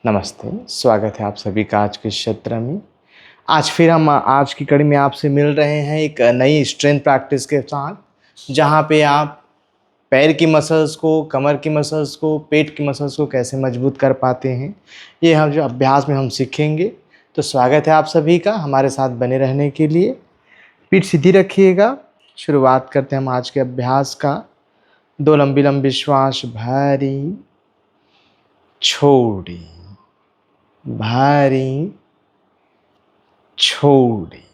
नमस्ते, स्वागत है आप सभी का आज के इस सत्र में। आज फिर हम आज की कड़ी में आपसे मिल रहे हैं एक नई स्ट्रेंथ प्रैक्टिस के साथ, जहां पे आप पैर की मसल्स को, कमर की मसल्स को, पेट की मसल्स को कैसे मजबूत कर पाते हैं, ये हम जो अभ्यास में हम सीखेंगे। तो स्वागत है आप सभी का, हमारे साथ बने रहने के लिए। पीठ सीधी रखिएगा। शुरुआत करते हैं हम आज के अभ्यास का। 2 लंबी लंबी श्वास भरी, छोड़ी, भारी, छोड़ी।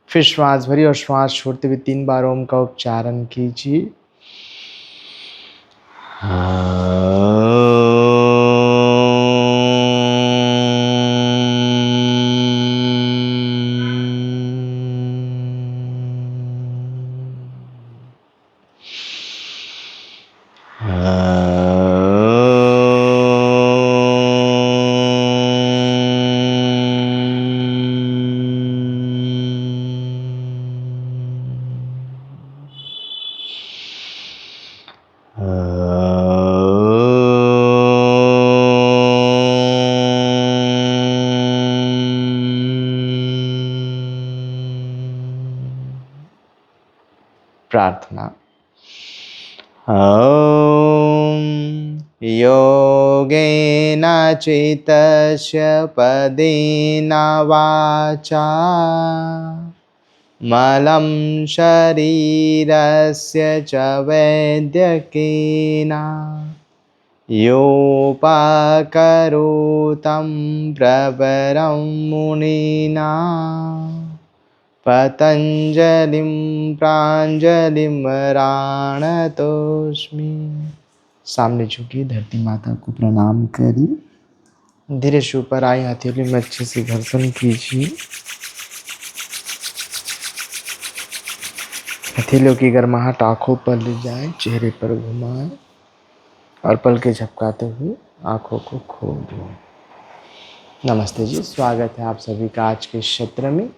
फिर श्वास भरी और श्वास छोड़ते हुए 3 बार ओम का उच्चारण कीजिए। प्रार्थना। ॐ योगेन चित्तस्य पदेन वाचा मलं शरीरस्य च वैद्यकेन योपकरोतं प्रवरं मुनिना पतंजलिं प्रांजलिं राणतोस्मि। सामने झुकी धरती माता को प्रणाम करिए। धीरे से ऊपर आई हथेली में अच्छे से घर्षण कीजिए। हथेलियों की गर्माहट आंखों पर ले जाए, चेहरे पर घुमाएं और पलकें झपकाते हुए आंखों को खोल दें। नमस्ते जी, स्वागत है आप सभी का आज के सत्र में।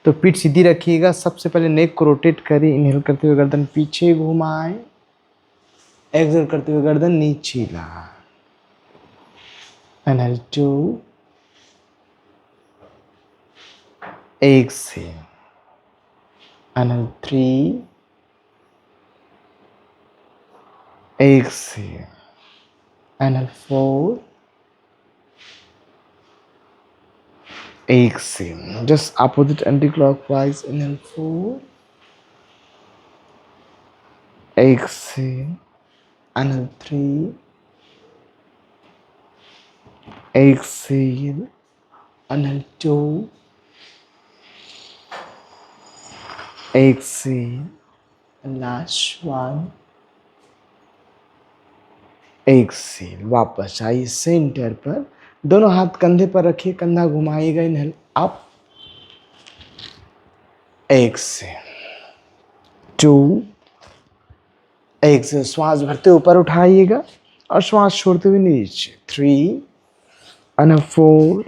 तो पीठ सीधी रखिएगा। सबसे पहले नेक को रोटेट करिए। इनहेल करते हुए गर्दन पीछे घुमाएं, एक्सहेल करते हुए गर्दन नीचे लाएं। Inhale 2, exhale, inhale 3, exhale, inhale 4, exhale. Just opposite anti-clockwise. Inhale 4, exhale. Inhale 3, exhale. Inhale 2, exhale. And last one, exhale. वापस आइए सेंटर पर। दोनों हाथ कंधे पर रखिए, कंधा घुमाइएगा। Inhale up, exhale, 2, exhale. श्वास भरते ऊपर उठाइएगा और श्वास छोड़ते हुए नीचे। 3 and 4,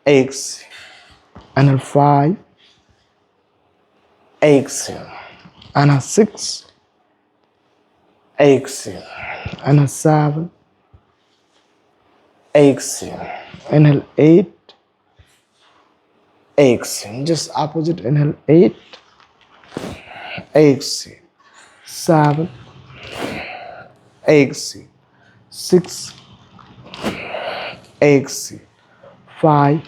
exhale, and 5, exhale, and 6, exhale, and 7, exhale, inhale 8, exhale. Just opposite. Inhale 8, exhale, 7, exhale, 6, exhale, 5,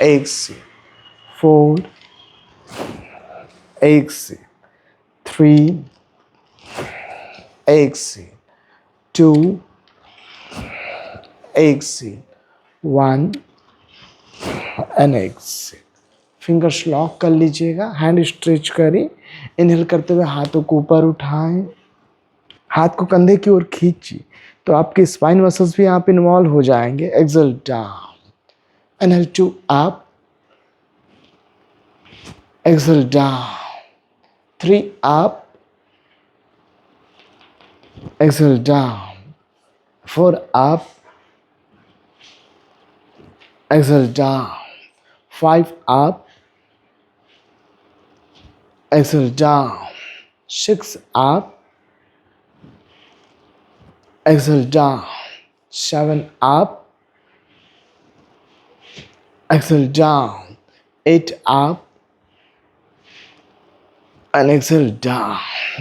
exhale, 4, exhale, 3, exhale, 2, exhale, 1 and exhale. Fingers lock कर लीजिएगा। हैंड स्ट्रेच करें। इनहेल करते हुए हाथों को ऊपर उठाएं, हाथ को कंधे की ओर खींचिए तो आपके स्पाइन मसल्स भी यहाँ पे इन्वॉल्व हो जाएंगे। Exhale down, inhale 2 up, exhale down, 3 up, exhale down, 4 up, exhale down, 5 up, exhale down, 6 up, exhale down, 7 up, exhale down, 8 up and exhale down.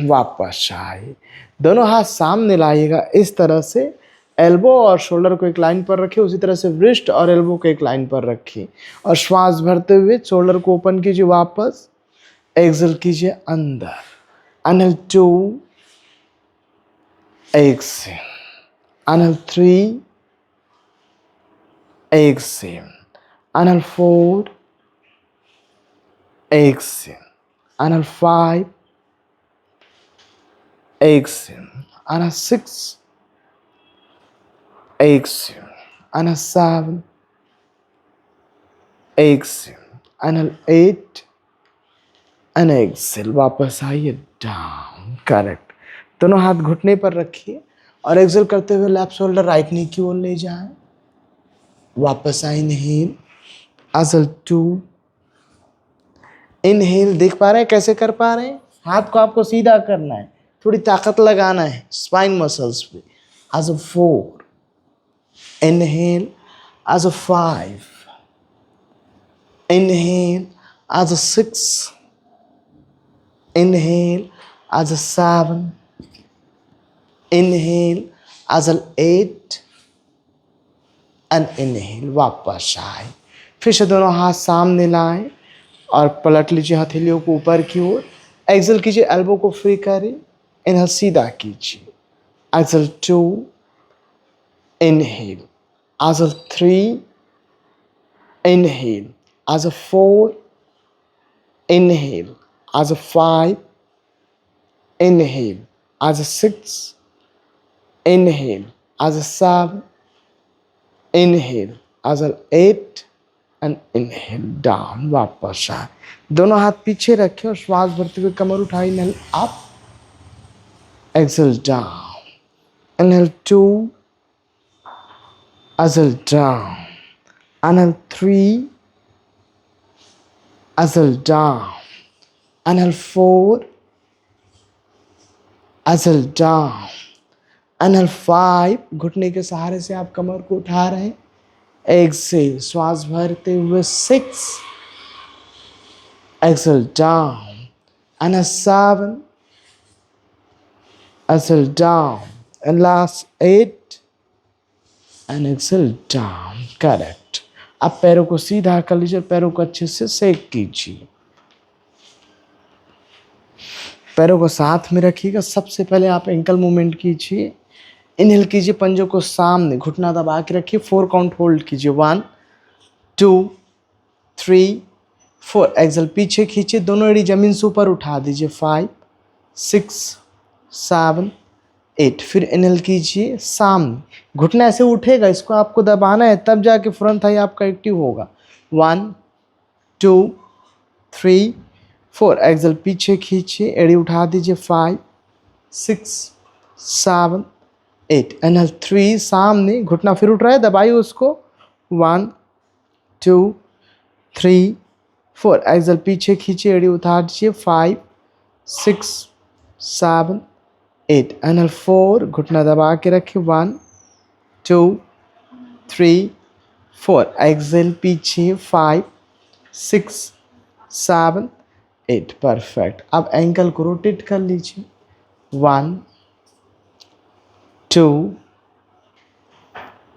वापस आइए, दोनों हाथ सामने लाइएगा इस तरह से, एल्बो और शोल्डर को एक लाइन पर रखिए, उसी तरह से रिस्ट और एल्बो को एक लाइन पर रखिए और श्वास भरते हुए शोल्डर को ओपन कीजिए, वापस एक्सेल कीजिए अंदर, अनल 2, Excel, Anal 3, Excel, Anal 4, Excel, Anal 5, Excel, Anal 6, exhale, and 7, exhale, and 8 and exhale. वापस आइए डाउन, करेक्ट। दोनों हाथ घुटने पर रखिए और एक्सेल करते हुए लेफ्ट शोल्डर राइट नी की ओर ले जाएं। वापस आए, इनहेल, एक्सेल 2, इनहेल। देख पा रहे हैं कैसे कर पा रहे हैं? हाथ को आपको सीधा करना है, थोड़ी ताकत लगाना है स्पाइन मसल्स पे। Exhale 4, inhale as a 5, inhale as a 6, inhale as a 7, inhale as an 8 and inhale। वापस आए, फिर से दोनों हाथ सामने लाएं और पलट लीजिए हथेलियों को ऊपर की ओर। एक्सेल कीजिए, एल्बो को फ्री करें, इनहेल सीधा कीजिए, Excel 2, inhale, exhale 3, inhale, exhale 4, inhale, exhale 5, inhale, exhale 6, inhale, exhale 7, inhale, exhale 8 and inhale down। वापस आए, दोनों हाथ पीछे रखें और श्वास भरते हुए कमर उठाई, inhale up, exhale down, inhale 2, exhale down, inhale 3, exhale down, inhale 4, exhale down, inhale 5। घुटने के सहारे से आप कमर को उठा रहे हैं, एक्सेल, श्वास भरते हुए 6, exhale down, inhale 7, exhale down, and last 8 and exhale down, correct. अब पैरों को सीधा कर लीजिए, पैरों को अच्छे से सेक कीजिए, पैरों को साथ में रखिएगा। सबसे पहले आप एंकल मूवमेंट कीजिए, इनहेल कीजिए, पंजों को सामने, घुटना दबा के रखिए, 4 काउंट होल्ड कीजिए, 1 2 3 4, एक्सेल पीछे खींचिए, दोनों एड़ी जमीन से ऊपर उठा दीजिए, 5 6 7 8। फिर इनहेल कीजिए, सामने, घुटना ऐसे उठेगा, इसको आपको दबाना है, तब जाके फ्रंट थाई आपका एक्टिव होगा, 1 2 3 4, एक्सेल पीछे खींचिए, एड़ी उठा दीजिए, 5 6 7 8, इनहेल 3, सामने, घुटना फिर उठ रहा है, दबाइए उसको, 1 2 3 4, एक्सेल पीछे खींचिए, एड़ी उठा दीजिए, 5 6 7 8, इनहेल 4, घुटना दबा के रखिए, 1 2 3 4, एक्सेल पीछे, 5 6 7 8, परफेक्ट। अब एंकल को रोटेट कर लीजिए, 1 2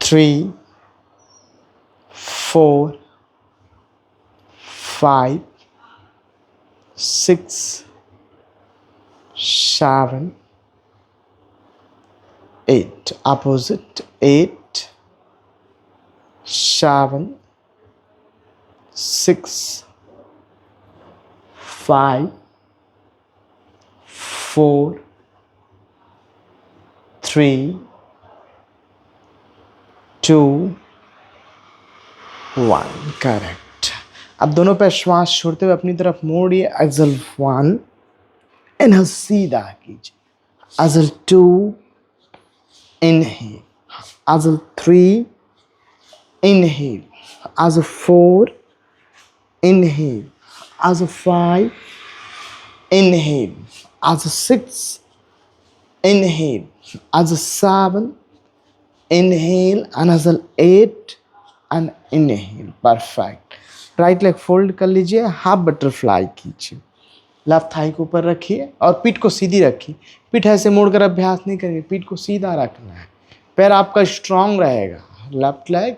3 4 5 6 7 8, opposite, 8 7 6 5 4 3 2 1, करेक्ट। अब दोनों पे श्वास छोड़ते हुए अपनी तरफ मोड़िए, एक्सेल 1, इनहेल सीधा कीजिए, Excel 2, inhale, exhale 3, inhale, exhale 4, inhale, exhale 5, inhale, exhale 6, inhale, exhale 7, Inhale, nasal 8 and inhale. Perfect. Right leg fold कर लीजिए, हाफ बटरफ्लाई कीजिए, लेफ्ट थाई को ऊपर रखिए और पीठ को सीधी रखिए। पीठ ऐसे मोड़कर अभ्यास नहीं करिए, पीठ को सीधा रखना है, पैर आपका स्ट्रांग रहेगा। Left leg,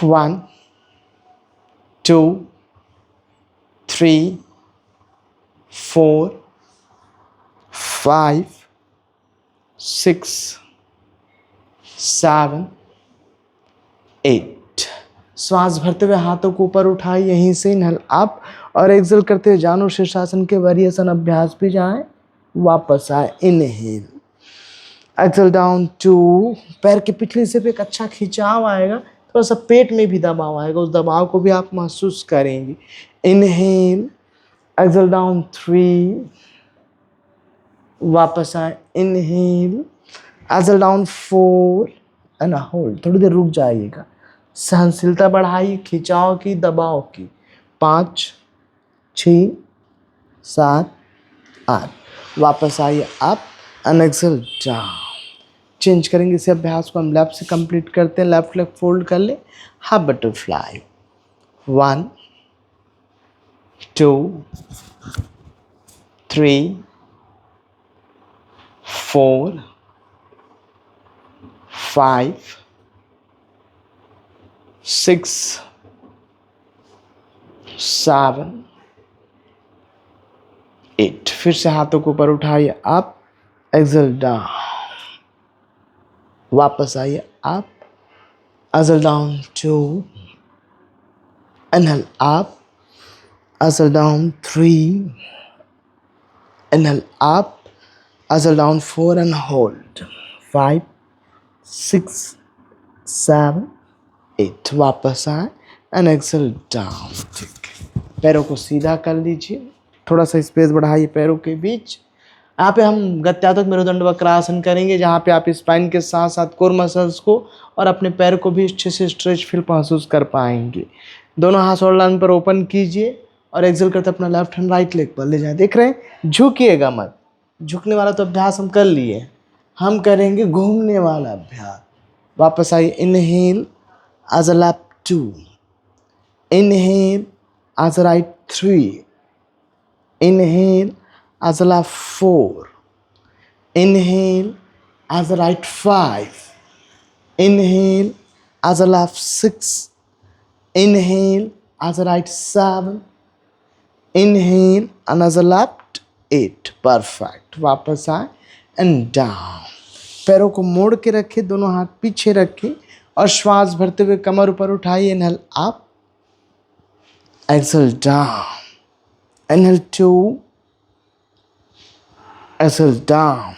1 2 3 4 5 6 7 8। श्वास भरते हुए हाथों को ऊपर उठाए, यहीं से इनहल अप और एक्सहेल करते हुए जानो शीर्षासन के वरियासन अभ्यास भी जाएं, वापस आए। Inhale, exhale down 2। पैर के पिछले हिस्से पे एक अच्छा खिंचाव आएगा, थोड़ा सा पेट में भी दबाव आएगा, उस दबाव को भी आप महसूस करेंगे। इनहेल, एक्सहेल डाउन 3, वापस आए। Inhale, exhale down 4 and hold. थोड़ी देर रुक जाइएगा, सहनशीलता बढ़ाइए, खिंचाव की, दबाव की। 5 6 7 8, वापस आइए up and exhale down. Change करेंगे इस अभ्यास को, हम लेफ्ट से कंप्लीट करते हैं। लेफ्ट लेग फोल्ड कर ले, हाफ बटरफ्लाई। 1 2 3 4 5 6 7 8। फिर से हाथों को ऊपर उठाइए, अप, एक्सहेल डाउन, वापस आइए up, exhale down 2, inhale up, exhale down 3, inhale up, exhale down 4 and hold 5 6 7 8। वापस आए एंड एक्सहेल डाउन। ठीक है, पैरों को सीधा कर लीजिए, थोड़ा सा स्पेस बढ़ाइए पैरों के बीच। यहाँ पे हम गत्यात्मक मेरुदंड वक्रासन करेंगे, जहाँ पे आप स्पाइन के साथ साथ कोर मसल्स को और अपने पैर को भी अच्छे से स्ट्रेच फील महसूस कर पाएंगे। दोनों हाथ शोल्डर लाइन पर ओपन कीजिए और एक्सहेल करते अपना लेफ्ट हैंड राइट लेग पर ले जाए। देख रहे हैं, झुकिएगा मत, झुकने वाला तो अभ्यास हम कर लिए, हम करेंगे घूमने वाला अभ्यास। वापस आइए। Inhale as a lap 2, inhale as a right 3, inhale as a lap 4, inhale as a right 5, inhale as a lap 6, inhale as a right 7, inhale and as a left 8। Perfect. वापस आए एंड डाउन। पैरों को मोड़ के रखें, दोनों हाथ पीछे रखें और श्वास भरते हुए कमर ऊपर उठाइए। Inhale up, exhale down, inhale 2, exhale down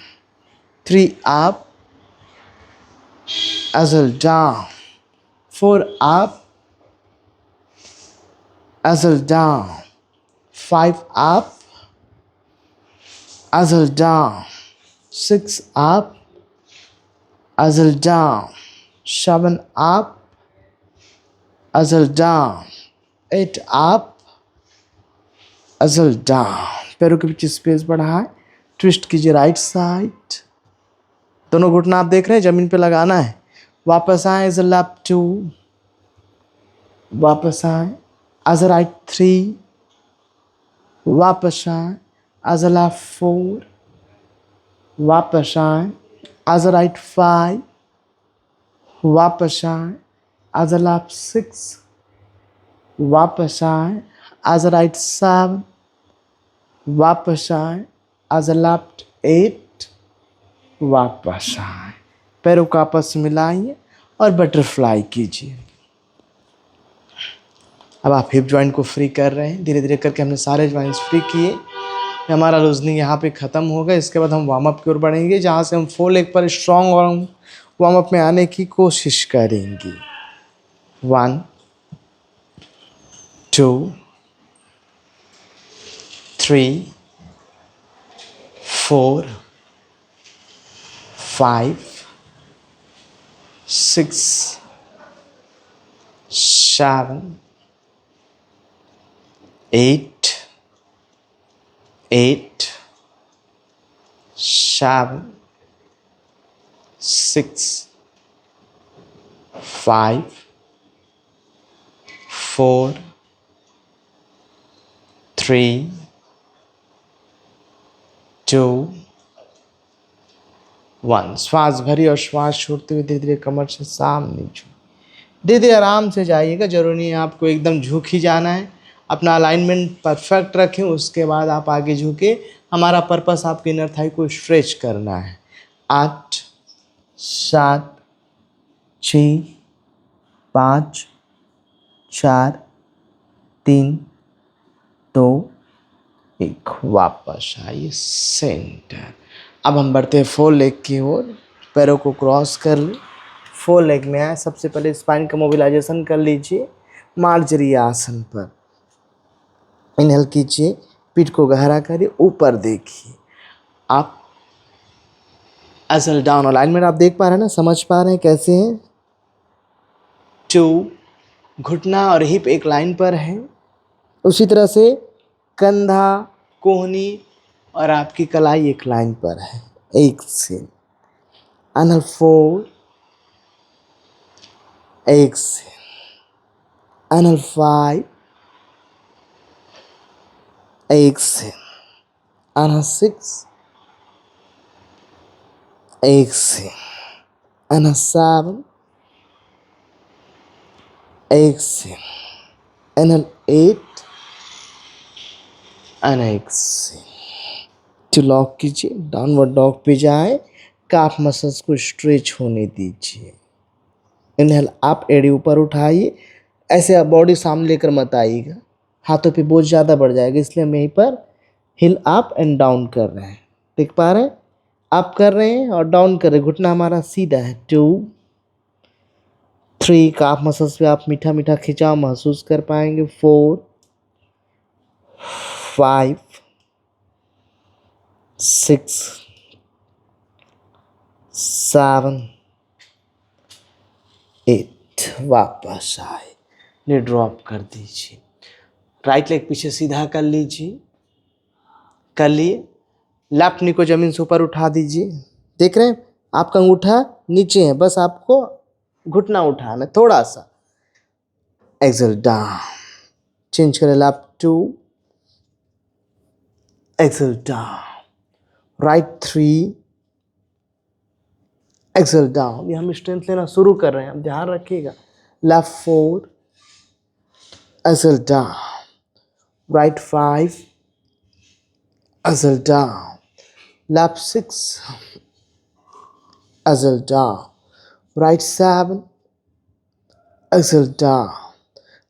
3 up, exhale down 4 up, exhale down 5 up, exhale down, 6 up, exhale down, 7 up, exhale down, 8 up, exhale down। पैरों के पीछे स्पेस बढ़ाएं, ट्विस्ट कीजिए राइट साइड, दोनों घुटना आप देख रहे हैं जमीन पे लगाना है। वापस आए, एक्सहेल अप 2, वापस आए, एक्सहेल राइट 3, वापस आए, एक्सहेल अप 4, वापस आए, एक्सहेल राइट 5, वापस आए, एक्सहेल अप 6, वापस आए, एक्सहेल राइट 7, वापस आए, एक्सहेल अप 8, वापस आए। पैरों को आपस में मिलाइए और बटरफ्लाई कीजिए। अब आप हिप जॉइंट को फ्री कर रहे हैं, धीरे धीरे करके हमने सारे जॉइंट्स फ्री किए। हमारा लूजनिंग यहाँ पे ख़त्म होगा। इसके बाद हम वार्म अप की ओर बढ़ेंगे, जहाँ से हम 4 लेग पर स्ट्रॉन्ग वार्म अप में आने की कोशिश करेंगे। 1 2 3 4 5 6 7 8 8 7 6 5 4 3 2 1। श्वास भरी और श्वास छोड़ते हुए धीरे धीरे कमर से सामने झुक, धीरे धीरे आराम से जाइएगा। जरूरी नहीं है आपको एकदम झुक ही जाना है। अपना अलाइनमेंट परफेक्ट रखें, उसके बाद आप आगे झुके। हमारा पर्पस आपके इनर थाई को स्ट्रेच करना है। 8 7 6 5 4 3 2 1। वापस आइए सेंटर। अब हम बढ़ते हैं 4 लेग की ओर। पैरों को क्रॉस कर लें, 4 लेग में आए। सबसे पहले स्पाइन का मोबिलाइजेशन कर लीजिए मार्जरी आसन पर। इनहेल कीजिए, पीठ को गहरा करिए, ऊपर देखिए। आप असल डाउन अलाइनमेंट आप देख पा रहे हैं ना, समझ पा रहे हैं कैसे हैं। 2, घुटना और हिप एक लाइन पर है। उसी तरह से कंधा, कोहनी और आपकी कलाई एक लाइन पर है। एक से इनहेल 4, एक से इनहेल 5, एक से इनहेल 6, एक से इनहेल 7, एक से इनहेल 8 और एक से। तो लॉक कीजिए, डाउनवर्ड डॉग पे जाए। काफ मसल्स को स्ट्रेच होने दीजिए। इनहेल आप एड़ी ऊपर उठाइए। ऐसे आप बॉडी सामने लेकर मत आइएगा, हाथों पे बोझ ज़्यादा बढ़ जाएगा, इसलिए हम यहीं पर हिल अप एंड डाउन कर रहे हैं। देख पा रहे हैं, अप कर रहे हैं और डाउन कर रहे हैं। घुटना हमारा सीधा है। 2 3, काफ मसल्स पे आप मीठा मीठा खिंचाव महसूस कर पाएंगे। 4 5 6 7 8। वापस आए, ने ड्रॉप कर दीजिए। राइट लेग पीछे सीधा कर लीजिए, कर लिए। लेफ्ट नी को जमीन से ऊपर उठा दीजिए। देख रहे हैं, आपका अंगूठा नीचे है, बस आपको घुटना उठाना है थोड़ा सा। एक्सेल डाउन, चेंज करें left 2, exhale down, right 3, exhale down. ये हम स्ट्रेंथ लेना शुरू कर रहे हैं, हम ध्यान रखिएगा। Left 4, exhale down, right 5, exhale down, left 6, exhale down, right 7, exhale down,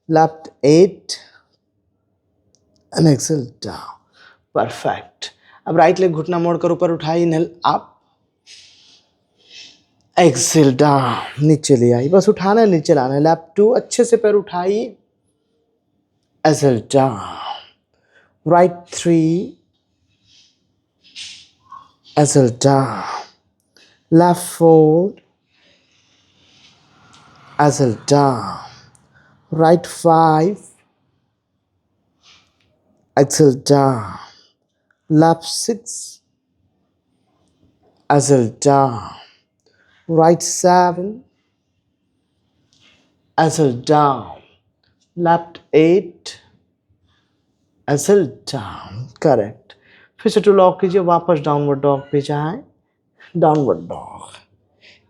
left 8 and exhale down। Perfect. अब राइट लेग घुटना मोड़कर ऊपर उठाइए। इनहेल अप, एक्सेल डाउन, नीचे ले आइए। बस उठाना है, नीचे लाना है। लेफ्ट 2, अच्छे से पैर उठाइए, exhale down, right 3, exhale down, left 4, exhale down, right 5, exhale down, left 6, exhale down, right 7, exhale down, left 8, exhale down। Correct. फिर से टू लॉक कीजिए, वापस डाउनवर्ड डॉग पे जाएं। Downward dog.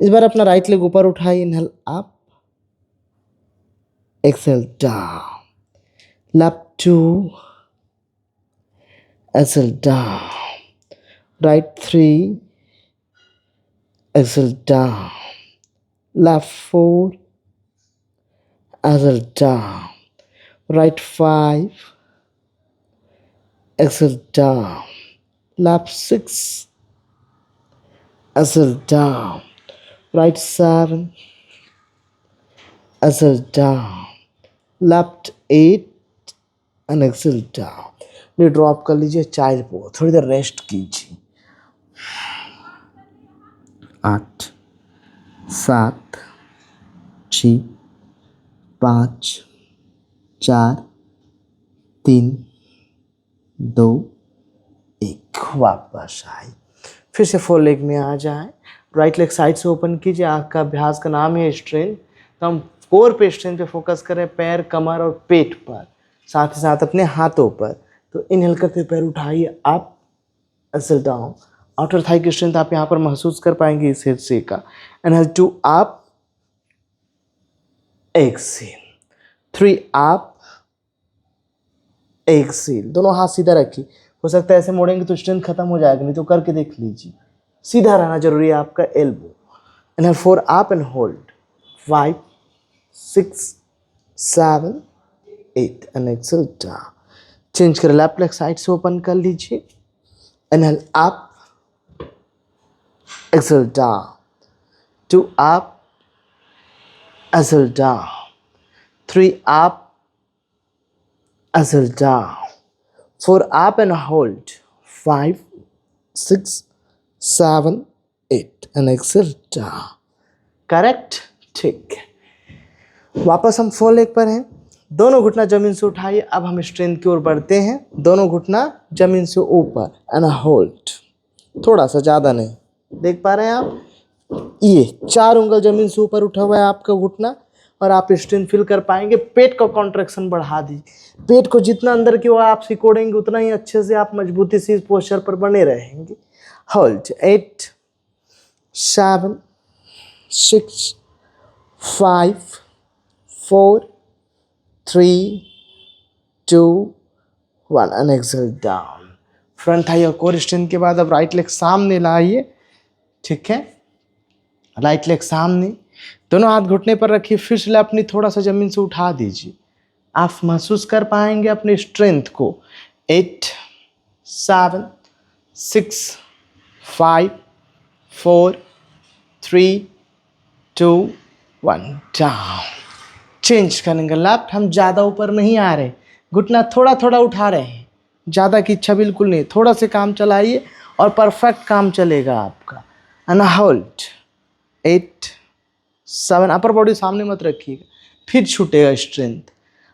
इस बार अपना राइट लेग ऊपर उठाइए। Inhale up, exhale down, left 2, exhale down, right 3, exhale down, left 4, exhale down, right 5, exhale down, left 6, exhale down, right 7, exhale down, left 8 and exhale down। ये drop कर लीजिए, child pose, थोड़ी देर rest कीजिए। 8 7 6 5 4 3 2 1। वापस आए, फिर से 4 लेग में आ जाए। राइट लेग साइड से ओपन कीजिए। आँख का अभ्यास का नाम है स्ट्रेंथ। तो हम कोर पे स्ट्रेंथ पे फोकस कर रहे हैं, पैर, कमर और पेट पर, साथ ही साथ अपने हाथों पर। तो इनहेल करते पैर उठाइए up, exhale down. Outer thigh की स्ट्रेंथ आप यहाँ पर महसूस कर पाएंगे इस हिस्से का। Inhale 2 up, exhale 3 up, exhale. दोनों हाथ सीधा रखिए। हो सकता है ऐसे मोड़ेंगे तो स्ट्रेंथ खत्म हो जाएगा, नहीं तो करके देख लीजिए। सीधा रहना जरूरी है आपका elbow. Inhale 4 up and hold, 5 6 7 8 and exhale down. Change कर लेफ्ट लेग साइड से ओपन कर लीजिए। Inhale up, exhale down, 2 up, exhale down, 3 up, exhale down, 4 up and hold, 5 6 7 8 and exhale down। Correct, ठीक है। वापस हम 4 लेग पर हैं। दोनों घुटना जमीन से उठाइए। अब हम स्ट्रेंथ की ओर बढ़ते हैं। दोनों घुटना जमीन से ऊपर एंड होल्ड, थोड़ा सा, ज़्यादा नहीं। देख पा रहे हैं आप, ये 4 उंगल जमीन से ऊपर उठा हुआ है आपका घुटना, और आप स्ट्रेंथ फील कर पाएंगे। पेट का कॉन्ट्रैक्शन बढ़ा दीजिए। पेट को जितना अंदर की ओर आप सिकोड़ेंगे उतना ही अच्छे से आप मजबूती से इस पोस्चर पर बने रहेंगे। Hold, 8 7 6 5 4 3 2 1 and exhale down. Front thigh और कोर स्ट्रेंथ के बाद अब राइट लेग सामने लाइए। ठीक है, राइट लेग सामने, दोनों हाथ घुटने पर रखिए। फिर से अपनी थोड़ा सा जमीन से उठा दीजिए। आप महसूस कर पाएंगे अपने स्ट्रेंथ को। 8 7 6 5 4 3 2 1 डाउन। चेंज करेंगे लेफ्ट। हम ज़्यादा ऊपर नहीं आ रहे, घुटना थोड़ा थोड़ा उठा रहे हैं, ज़्यादा की इच्छा बिल्कुल नहीं। थोड़ा से काम चलाइए और परफेक्ट काम चलेगा आपका। एंड होल्ड, 8 7, अपर बॉडी सामने मत रखिएगा, फिर छूटेगा स्ट्रेंथ।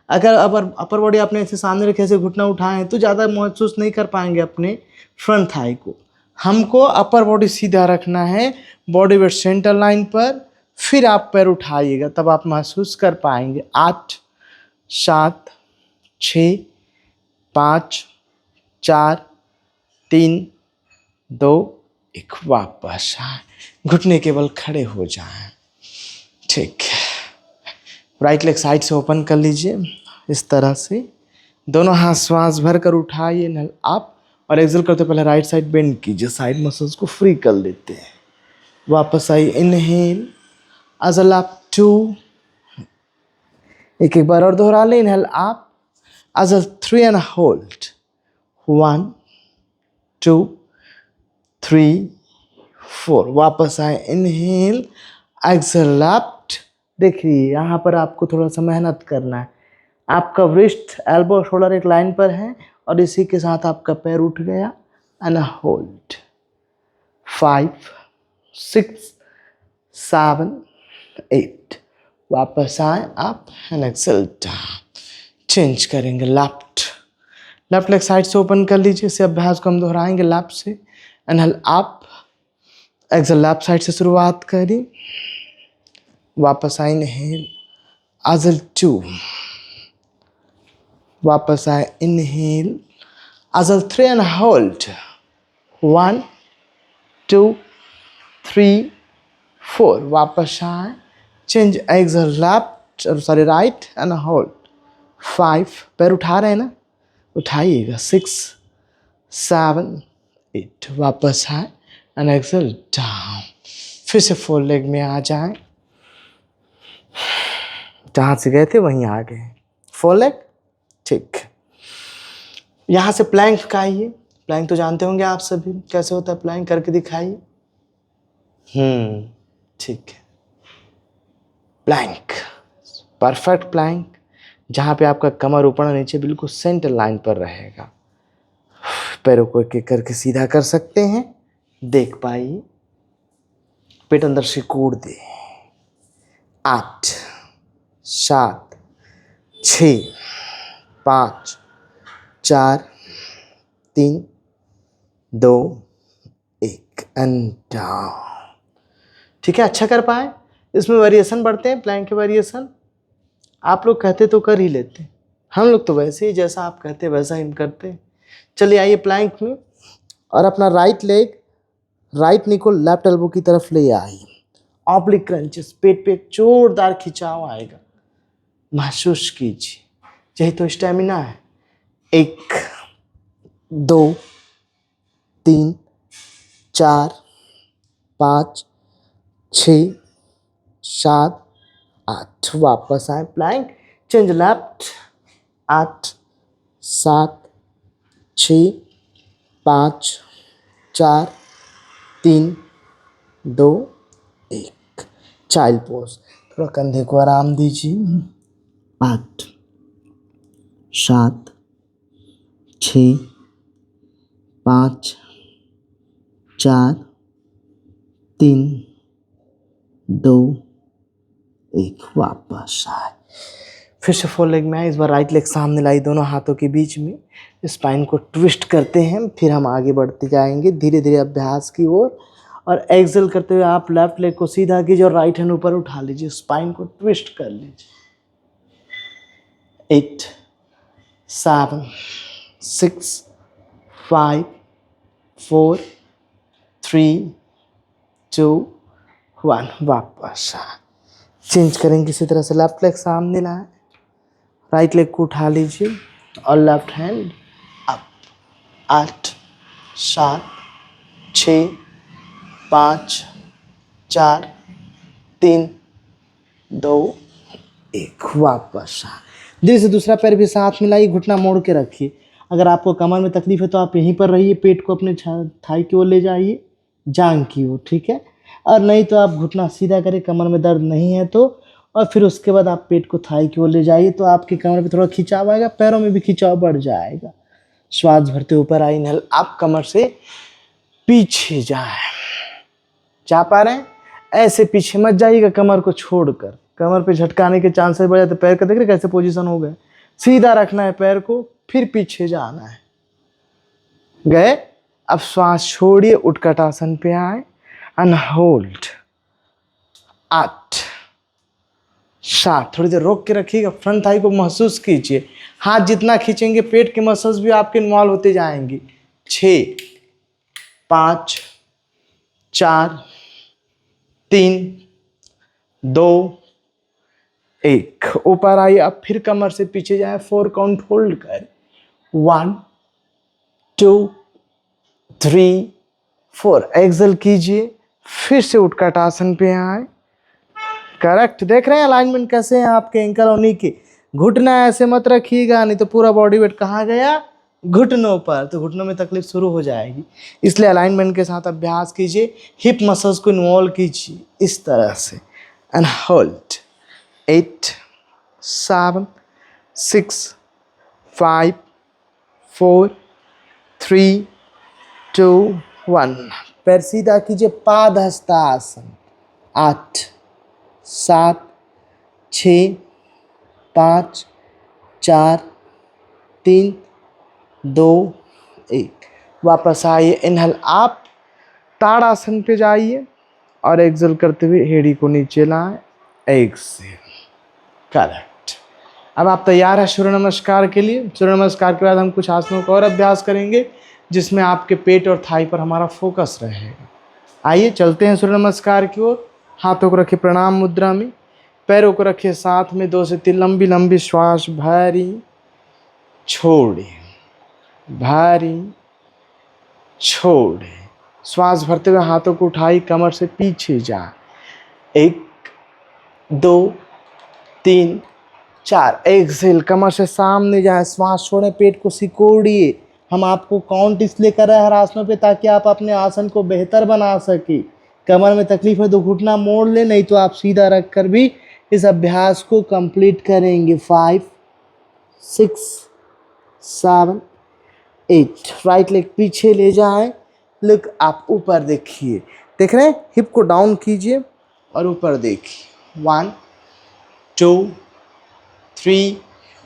अगर अपर बॉडी आपने ऐसे सामने रखे, ऐसे घुटना उठाए तो ज़्यादा महसूस नहीं कर पाएंगे अपने फ्रंट थाई को। हमको अपर बॉडी सीधा रखना है, बॉडी वेट सेंटर लाइन पर, फिर आप पैर उठाइएगा, तब आप महसूस कर पाएंगे। 8 7 6 5 4 3 2 1, वापस आए। घुटने केवल खड़े हो जाएं। ठीक है, राइट लेग साइड से ओपन कर लीजिए इस तरह से। दोनों हाथ श्वास भर कर उठाइए, इनहेल अप, और एक्सेल करते पहले राइट साइड बेंड कीजिए, साइड मसल्स को फ्री कर लेते हैं। वापस आइए, इनहेल, एक्सेल अप 2, एक बार और दोहरा लें। Inhale up, exhale 3 and hold, 1 2 3 4। वापस आए, इनहेल, एक्सेल लेफ्ट। देखिए यहाँ पर आपको थोड़ा सा मेहनत करना है। आपका रिस्ट, एल्बो, शोल्डर एक लाइन पर है, और इसी के साथ आपका पैर उठ गया। And hold, 5 6 7 8। वापस आए आप, एंड एक्सेल डाउन। चेंज करेंगे लेफ्ट लेग साइड से ओपन कर लीजिए। इस अभ्यास को हम दोहराएंगे लेफ्ट से। Inhale up, exhale left side से शुरुआत करी। वापस आए, इनहेल, एक्सेल 2, वापस आए, इनहेल, एक्सेल 3 एंड होल्ड, 1 2 3 4। वापस आए, change, exhale left, sorry right, and hold, 5। पैर उठा रहे हैं ना, उठाइएगा, 6 7 8। वापस आए, एंड एक्सेल डाउन। फिर से 4 लेग में आ जाएं, जहाँ से गए थे वहीं आ गए। 4 लेग, ठीक। यहाँ से प्लैंक का आइए। प्लैंक तो जानते होंगे आप सभी, कैसे होता है प्लैंक, करके दिखाइए। ठीक है, प्लैंक, परफेक्ट प्लैंक, जहाँ पे आपका कमर ऊपर और नीचे बिल्कुल सेंटर लाइन पर रहेगा। पैरों को एक एक करके सीधा कर सकते हैं, देख पाइए। पेट अंदर से कूद दे। 8 7 6 5 4 3 2 1 एंड डाउन। ठीक है, अच्छा कर पाए। इसमें वेरिएशन बढ़ते हैं, प्लैंक के वेरिएशन। आप लोग कहते तो कर ही लेते, हम लोग तो वैसे ही जैसा आप कहते वैसा ही करते हैं। चलिए आइए प्लैंक में, और अपना राइट लेग, राइट नी को लेफ्ट एल्बो की तरफ ले आइए। ऑब्लिक क्रंचेस, पेट पे एक जोरदार खिंचाव आएगा, महसूस कीजिए। यही तो स्टेमिना है। 1 2 3 4 5 6 7 8। वापस आए plank, change left. 8 7 6 5 4 3 2 1। Child pose, थोड़ा कंधे को आराम दीजिए। 8 7 6 5 4 3 2 1। वापस आए, फिर से फोर लेग में आए। इस बार राइट लेग सामने लाई, दोनों हाथों के बीच में स्पाइन को ट्विस्ट करते हैं। फिर हम आगे बढ़ते जाएंगे धीरे धीरे अभ्यास की ओर। और एक्सेल करते हुए आप लेफ्ट लेग को सीधा कीजिए और राइट हैंड ऊपर उठा लीजिए, स्पाइन को ट्विस्ट कर लीजिए। 8 7 6 5 4 3 2 1। वापस आए, चेंज करेंगे इसी तरह से। लेफ्ट लेग सामने लाए, राइट लेग को उठा लीजिए और लेफ्ट हैंड अप। 8 7 6 5 4 3 2 1। वापस आ, धीरे से दूसरा पैर भी साथ मिलाइए, घुटना मोड़ के रखिए। अगर आपको कमर में तकलीफ है तो आप यहीं पर रहिए, पेट को अपने थाई की ओर ले जाइए, जांघ की ओर, ठीक है। और नहीं तो आप घुटना सीधा करें, कमर में दर्द नहीं है तो, और फिर उसके बाद आप पेट को थाई की ओर ले जाइए, तो आपकी कमर पे थोड़ा खिंचाव आएगा, पैरों में भी खिंचाव बढ़ जाएगा। श्वास भरते ऊपर आई, इनहेल, आप कमर से पीछे जाए, जा पा रहे हैं? ऐसे पीछे मत जाइएगा कमर को छोड़कर, कमर पे झटकाने के चांसेस बढ़ जाते। पैर का देख रहे कैसे पोजीशन हो गए, सीधा रखना है पैर को, फिर पीछे जाना है। गए, अब श्वास छोड़िए, उत्कट आसन पे आए, एंड होल्ड। 8 7, थोड़ी देर रोक के रखिएगा, फ्रंट थाई को महसूस कीजिए। हाथ जितना खींचेंगे पेट के मसल्स भी आपके इन्वॉल्व होते जाएंगे। 6 5 4 3 2 1। ऊपर आइए, अब फिर कमर से पीछे जाए, 4 काउंट होल्ड कर। 1 2 3 4। एक्सेल कीजिए, फिर से उत्कट आसन पे आए। करेक्ट, देख रहे हैं अलाइनमेंट कैसे हैं आपके एंकल और नी के। घुटना ऐसे मत रखिएगा, नहीं तो पूरा बॉडी वेट कहाँ गया, घुटनों पर, तो घुटनों में तकलीफ शुरू हो जाएगी। इसलिए अलाइनमेंट के साथ अभ्यास कीजिए, हिप मसल्स को इन्वॉल्व कीजिए इस तरह से, एंड होल्ड। 8 7 6 5 4 3 2 1। पैर सीधा कीजिए, पाद हस्तासन। 8 7 6 5 4 3 2 1। वापस आइए, इनहल, आप ताड़ासन पे जाइए और एक्सेल करते हुए हेडी को नीचे लाएं। Exhale, correct. अब आप तैयार हैं सूर्य नमस्कार के लिए। सूर्य नमस्कार के बाद हम कुछ आसनों का और अभ्यास करेंगे जिसमें आपके पेट और थाई पर हमारा फोकस रहेगा। आइए चलते हैं सूर्य नमस्कार की ओर। हाथों को रखिए प्रणाम मुद्रा में, पैरों को रखिए साथ में, 2 से 3 लंबी लंबी श्वास भरी छोड़े, भरी छोड़े। श्वास भरते हुए हाथों को उठाई, कमर से पीछे जा। 1 2 3 4। एक्सेल, कमर से सामने जाए, श्वास छोड़ें, पेट को सिकोड़िए। हम आपको काउंट इसलिए कर रहे हैं हर आसनों पे ताकि आप अपने आसन को बेहतर बना सके। कमर में तकलीफ है तो घुटना मोड़ ले, नहीं तो आप सीधा रख कर भी इस अभ्यास को कंप्लीट करेंगे। 5 6 7 8। राइट लेग पीछे ले जाएं, लुक आप ऊपर देखिए, देख रहे हैं, हिप को डाउन कीजिए और ऊपर देखिए। 1 2 3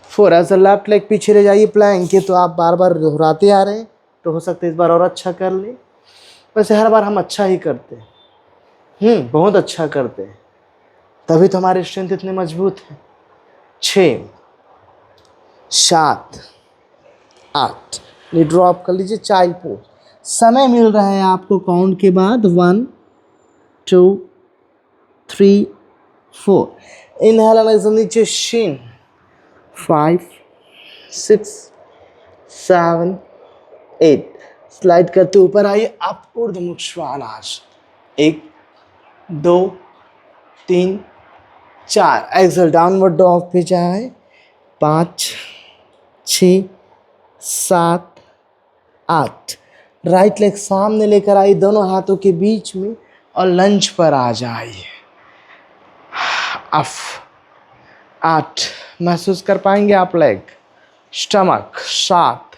4। ऐसा लेफ्ट लेग पीछे ले जाइए, प्लैंक के तो आप बार बार दोहराते आ रहे हैं, तो हो सकता है इस बार और अच्छा कर ले। वैसे हर बार हम अच्छा ही करते हैं, बहुत अच्छा करते हैं। तभी तो हमारे स्ट्रेंथ इतने मजबूत हैं। 6 7 8, ये ड्रॉप कर लीजिए। Child pose. समय मिल रहा है आपको काउंट के बाद 1 2 3 4। इनहेल एंड एक्सहेल, नीचे शिन। 5 6 7 8, स्लाइड करते ऊपर आइए। आप ऊर्ध्वमुख श्वानास। 1 2 3 4, एक्सहेल डाउनवर्ड डॉग पे जाए। 5 6 7 8, राइट लेग सामने लेकर आइए दोनों हाथों के बीच में और लंज पर आ जाइए। अफ 8, महसूस कर पाएंगे आप leg. Stomach 7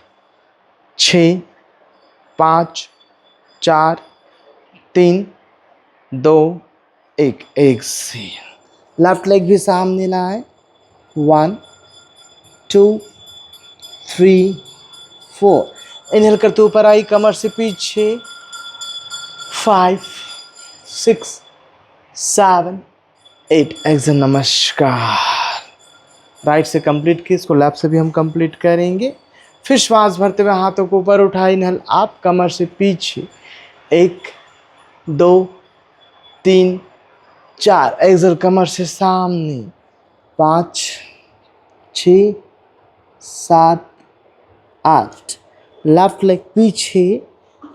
6 5 4 3 2 1, exhale. Left leg भी सामने लाए। 1 2 3 4, इनहेल करते ऊपर आई, कमर से पीछे। 5 6 7 8, एक्सेल। नमस्कार। राइट से कंप्लीट की, इसको लेफ्ट से भी हम कंप्लीट करेंगे। फिर श्वास भरते हुए हाथों को ऊपर उठाए। इनहेल आप, कमर से पीछे। 1 2 3 4, एक्सेल कमर से सामने। 5 6 7 8, लेफ्ट लेग पीछे।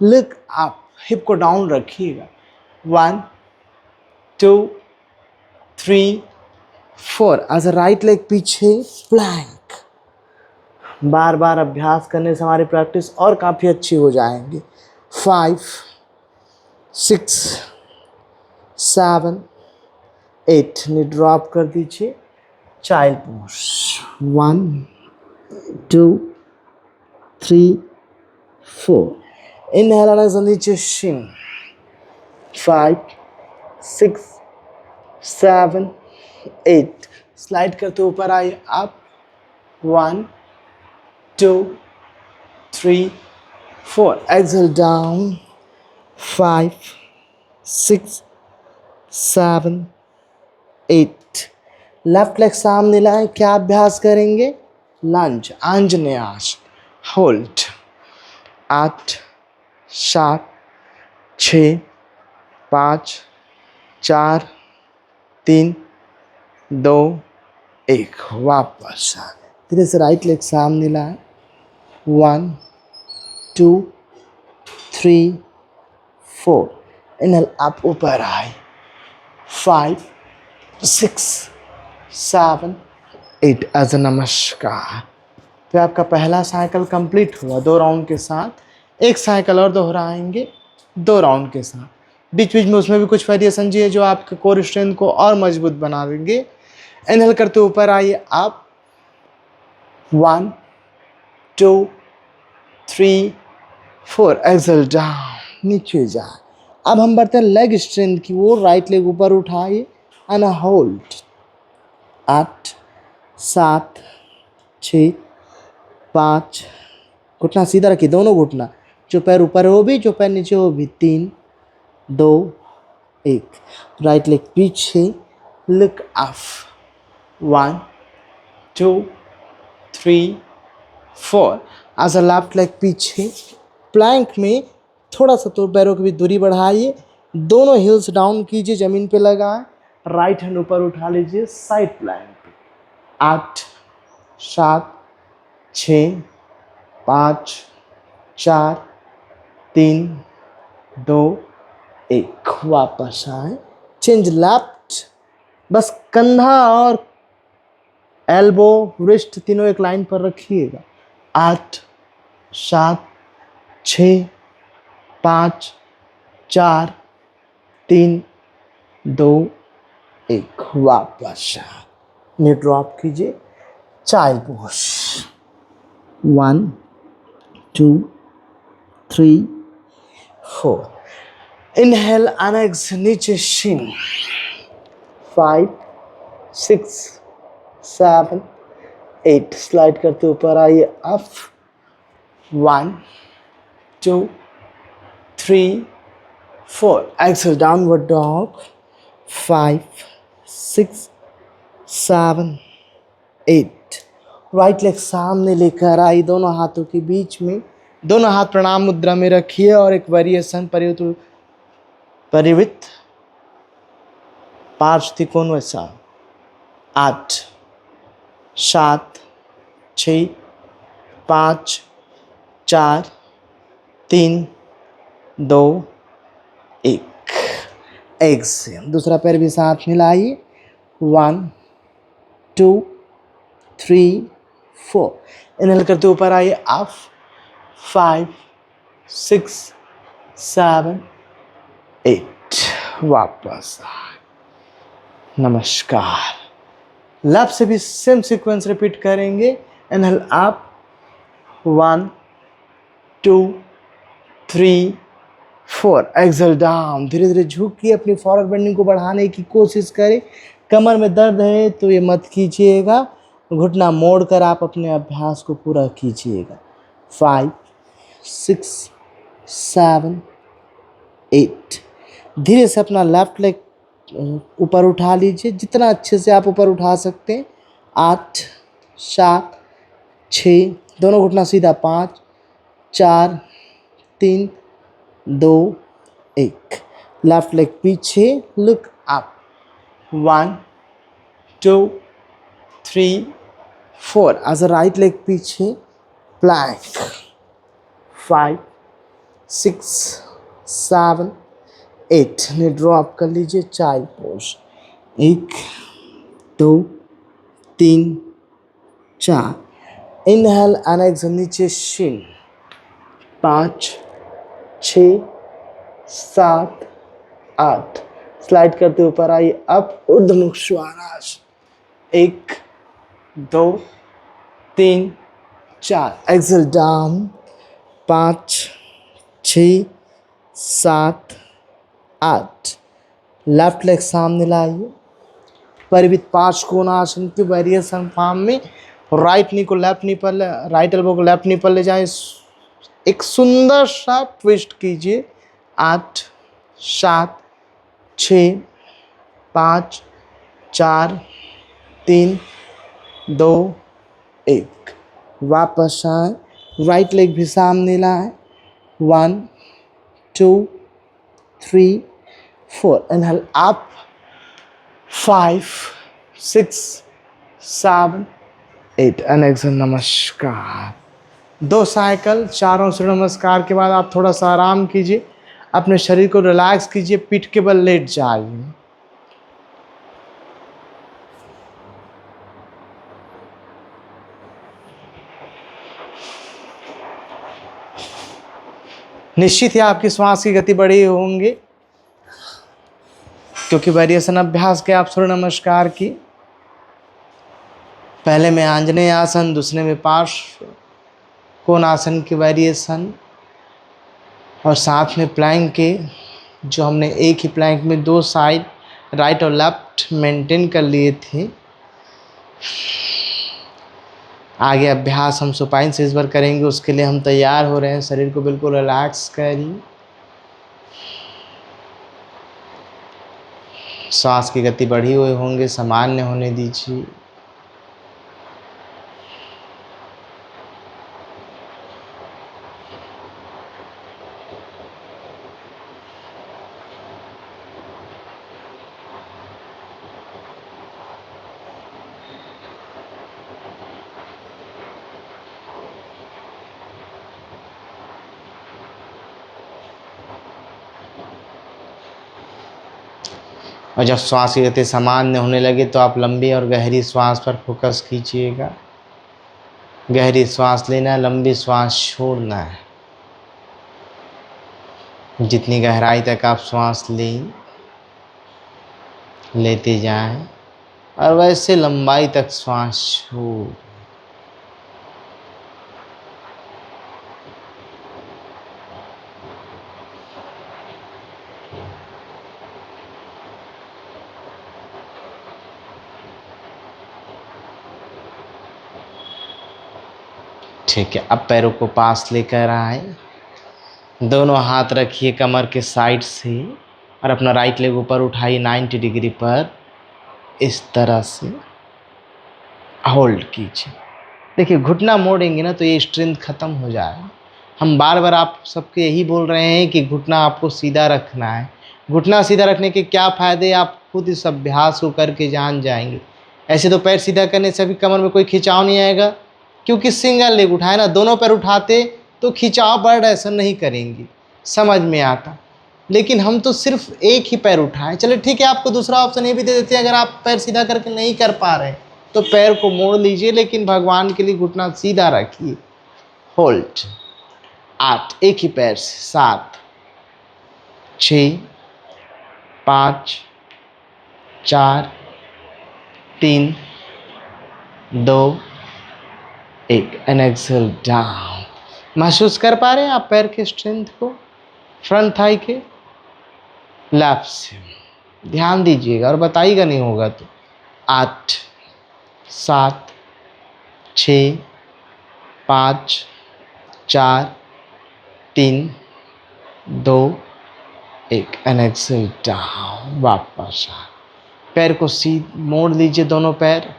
लुक अप, हिप को डाउन रखिएगा। 1 2 3 4, एज राइट लेग पीछे। प्लैंक। बार बार अभ्यास करने से हमारी प्रैक्टिस और काफ़ी अच्छी हो जाएंगी। 5 6 7 8, नी ड्रॉप कर दीजिए। Child pose. 1 2 3 4, inhale and exhale, नीचे शिन। 5 6 7 8, स्लाइड करते ऊपर आइए। Up 1 2 3 4, exhale down. 5 6 7 8, left leg सामने लाए। क्या अभ्यास करेंगे? लंज, आंजनेयास। होल्ड। 8 7 6 5 4 3 2 1, वापस। धीरे से राइट लेग सामने लाए। 1 2 3 4, इनहेल आप ऊपर आए। 5 6 7 8, एज अ नमस्कार। तो आपका पहला साइकिल कंप्लीट हुआ 2 राउंड के साथ। एक साइकिल और दोहराएंगे 2 राउंड के साथ। बीच बीच में उसमें भी कुछ वेरिएशन जी है जो आपके कोर स्ट्रेंथ को और मजबूत बना देंगे। इनहेल करते ऊपर आइए आप। 1 2 3 4, एक्सेल डाउन, नीचे जाए। अब हम बढ़ते हैं लेग स्ट्रेंथ की ओर। राइट लेग ऊपर उठाइए एंड होल्ड। 8 7 6 5, घुटना सीधा रखिए, दोनों घुटना। जो पैर ऊपर है वो भी, जो पैर नीचे वो भी। 3 2 1, राइट लेग पीछे। Look up. 1 2 3 4, as a left leg पीछे। प्लैंक में थोड़ा सा तो पैरों की भी दूरी बढ़ाइए। दोनों हील्स डाउन कीजिए, जमीन पे लगाएं। राइट हैंड ऊपर उठा लीजिए साइड प्लैंक। 8 7 6 5 4 3 2 1, वापस आए। Change left. बस कंधा और एल्बो, रिस्ट तीनों एक लाइन पर रखिएगा। 8 7 6 5 4 3 2 1, वापस नी ड्रॉप कीजिए। Child pose. 1 2 3 4, inhale and exhale, नीचे शिन। 5 6 7 8, स्लाइड करते ऊपर आइए। Up 1 2 3 4, exhale downward dog. 5 6 7 8। Right leg सामने लेकर आई, दोनों हाथों के बीच में, दोनों हाथ प्रणाम मुद्रा में रखिए और एक वेरिएशन परिवृत्त पार्श्व त्रिकोण वैसा। 8 7 6 5 4 3 2 1। एक्सेल। दूसरा पैर भी साथ मिलाइए। 1 2 3 4। इनहेल करते ऊपर आइए अप। 5 6 7 8। वापस। नमस्कार। लेफ्ट से भी सेम सीक्वेंस रिपीट करेंगे। Inhale up. 1 2 3 4। Exhale down. धीरे धीरे झुकिए, अपनी फॉरवर्ड बेंडिंग को बढ़ाने की कोशिश करें। कमर में दर्द है तो ये मत कीजिएगा, घुटना मोड़कर आप अपने अभ्यास को पूरा कीजिएगा। 5 6 7 8। धीरे से अपना लेफ्ट लेग ऊपर उठा लीजिए, जितना अच्छे से आप ऊपर उठा सकते हैं। 8 7 6, दोनों घुटना सीधा। 5 4 3 2 1। लेफ्ट लेग पीछे, look up. 1 2 3 4। As a right leg पीछे, प्लैंक। 5 6 7 8। ने ड्रॉप कर लीजिए, child pose. 1 2 3 4। Inhale and exhale, नीचे शिन। 5 6 7 8। स्लाइड करते ऊपर आइए अप, ऊर्ध्वमुख श्वानास। 1 2 3 4। Exhale down. 5 6 7 8। लेफ्ट लेग सामने लाइए, परिवृत्त पांच कोणासन के वेरिएशन फॉर्म में। राइट नी को लेफ्ट नी पर, राइट एल्बो को लेफ्ट नी पर ले जाएं। एक सुंदर सा ट्विस्ट कीजिए। 8 7 6 5 4 3 2 1। वापस आए, राइट लेग भी सामने लाए। 1 2 3 4। Inhale up. 5 6 7 8। And exhale. नमस्कार। 2 साइकिल, चारों सूर्य नमस्कार के बाद आप थोड़ा सा आराम कीजिए, अपने शरीर को रिलैक्स कीजिए, पीठ के बल लेट जाइए। निश्चित ही आपकी श्वास की गति बढ़ी होंगी, क्योंकि वेरिएशन अभ्यास के आप सूर्य नमस्कार की। पहले में आंजनेय आसन, दूसरे में पार्श्व कोणासन की वेरिएशन, और साथ में प्लैंक के, जो हमने एक ही प्लैंक में 2 साइड राइट और लेफ्ट मेंटेन कर लिए थे। आगे अभ्यास हम सुपाइन से इस बार करेंगे, उसके लिए हम तैयार हो रहे हैं। शरीर को बिल्कुल रिलैक्स करिए, श्वास की गति बढ़ी हुई होंगे, सामान्य होने दीजिए। और जब श्वास की गति सामान्य होने लगे तो आप लंबी और गहरी श्वास पर फोकस कीजिएगा। गहरी श्वास लेना है, लंबी श्वास छोड़ना है। जितनी गहराई तक आप श्वास लेते जाएं और वैसे लंबाई तक श्वास छोड़। ठीक है, अब पैरों को पास लेकर आए, दोनों हाथ रखिए कमर के साइड से और अपना राइट लेग ऊपर उठाइए 90 डिग्री पर। इस तरह से होल्ड कीजिए। देखिए घुटना मोड़ेंगे ना तो ये स्ट्रेंथ ख़त्म हो जाएगा। हम बार बार आप सबके यही बोल रहे हैं कि घुटना आपको सीधा रखना है। घुटना सीधा रखने के क्या फ़ायदे आप खुद इस अभ्यास को करके जान जाएंगे। ऐसे तो पैर सीधा करने से भी कमर में कोई खिंचाव नहीं आएगा, क्योंकि सिंगल लेग उठाए ना, दोनों पैर उठाते तो खिंचाव बढ़ ऐसा नहीं करेंगे, समझ में आता। लेकिन हम तो सिर्फ एक ही पैर उठाएं। चलिए ठीक है, आपको दूसरा ऑप्शन ये भी दे देते हैं, अगर आप पैर सीधा करके नहीं कर पा रहे तो पैर को मोड़ लीजिए, लेकिन भगवान के लिए घुटना सीधा रखिए। होल्ड 8, एक ही पैर से 7 6 5 4 3 2 1 एंड एक्सेल डाउन। महसूस कर पा रहे हैं आप पैर के स्ट्रेंथ को, फ्रंट थाई के? लेफ्ट से ध्यान दीजिएगा और बताइएगा नहीं होगा तो। 8 7 6 5 4 3 2 1 एंड एक्सेल डाउन। वापस आ, पैर को सीध मोड़ लीजिए, दोनों पैर।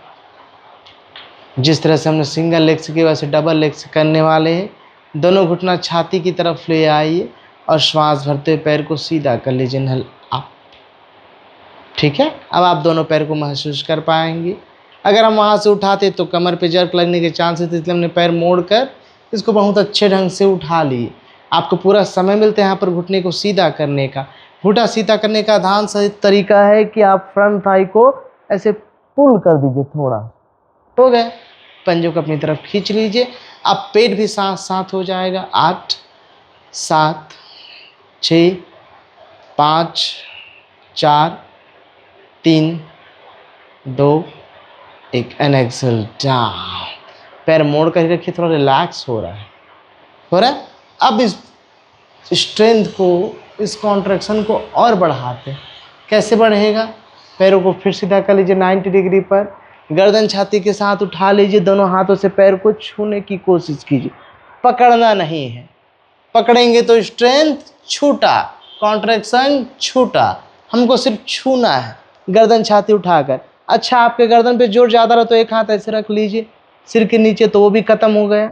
जिस तरह से हमने सिंगल लेग से किया वैसे डबल लेग से करने वाले हैं। दोनों घुटना छाती की तरफ ले आइए और श्वास भरते हुए पैर को सीधा कर लीजिए, इनहल अप। ठीक है, अब आप दोनों पैर को महसूस कर पाएंगे। अगर हम वहाँ से उठाते तो कमर पे जर्क लगने के चांसेस थे, इसलिए हमने पैर मोड़कर इसको बहुत अच्छे ढंग से उठा लिए। आपको पूरा समय मिलता है यहाँ पर घुटने को सीधा करने का। घुटना सीधा करने का आसान सही तरीका है कि आप फ्रंट थाई को ऐसे पुल कर दीजिए थोड़ा, हो गया। पंजों को अपनी तरफ खींच लीजिए, अब पेट भी साथ साथ हो जाएगा। 8 7 6 5 4 3 2 1 एंड एक्सेल डाउन। पैर मोड़ कर रखिए, थोड़ा रिलैक्स हो रहा है। अब इस स्ट्रेंथ को, इस कॉन्ट्रैक्शन को और बढ़ाते हैं। कैसे बढ़ेगा? पैरों को फिर सीधा कर लीजिए 90 डिग्री पर, गर्दन छाती के साथ उठा लीजिए, दोनों हाथों से पैर को छूने की कोशिश कीजिए, पकड़ना नहीं है। पकड़ेंगे तो स्ट्रेंथ छूटा, कॉन्ट्रैक्शन छूटा, हमको सिर्फ छूना है गर्दन छाती उठाकर। अच्छा, आपके गर्दन पे जोर ज़्यादा रहा तो एक हाथ ऐसे रख लीजिए सिर के नीचे, तो वो भी ख़त्म हो गया।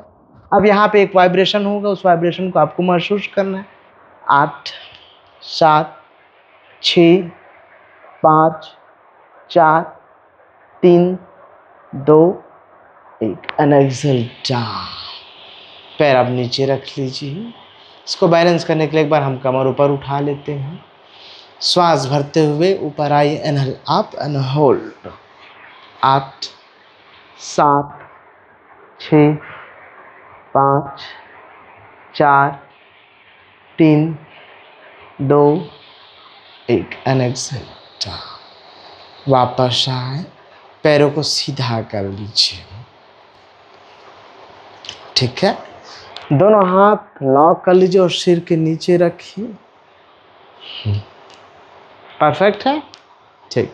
अब यहाँ पे एक वाइब्रेशन होगा, उस वाइब्रेशन को आपको महसूस करना है। 8 7 6 5 4 3 2 1 एंड एक्सेल डाउन। पैर अब नीचे रख लीजिए। इसको बैलेंस करने के लिए एक बार हम कमर ऊपर उठा लेते हैं। श्वास भरते हुए ऊपर आइए, inhale up and hold. 8 7 6 5 4 3 2 1 and exhale down. वापस आए, पैरों को सीधा कर लीजिए। ठीक है, दोनों हाथ लॉक कर लीजिए और सिर के नीचे रखिए। परफेक्ट है। ठीक,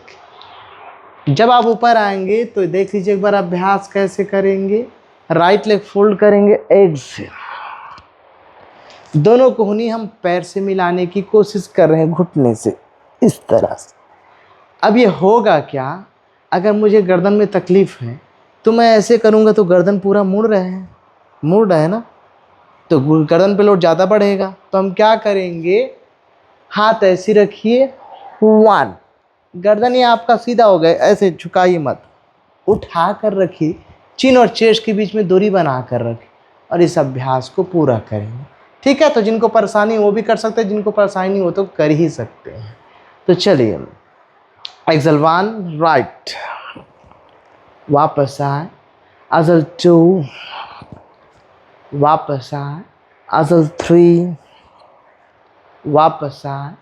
जब आप ऊपर आएंगे तो देख लीजिए एक बार अभ्यास कैसे करेंगे। राइट लेग फोल्ड करेंगे, एक्सेल। दोनों कोहनी हम पैर से मिलाने की कोशिश कर रहे हैं घुटने से, इस तरह से। अब ये होगा क्या, अगर मुझे गर्दन में तकलीफ है तो मैं ऐसे करूँगा तो गर्दन पूरा मुड़ रहा है ना, तो गर्दन पे लोड ज़्यादा बढ़ेगा। तो हम क्या करेंगे, हाथ ऐसे रखिए, 1, गर्दन ये आपका सीधा हो गया, ऐसे झुकाइए मत, उठा कर रखिए, चिन और चेस्ट के बीच में दूरी बना कर रखें और इस अभ्यास को पूरा करेंगे। ठीक है, तो जिनको परेशानी वो भी कर सकते हैं, जिनको परेशानी नहीं हो तो कर ही सकते हैं। तो चलिए, एक्सेल 1 राइट, वापस आए, एक्सेल 2, वापस आए, एक्सेल 3, वापस आए,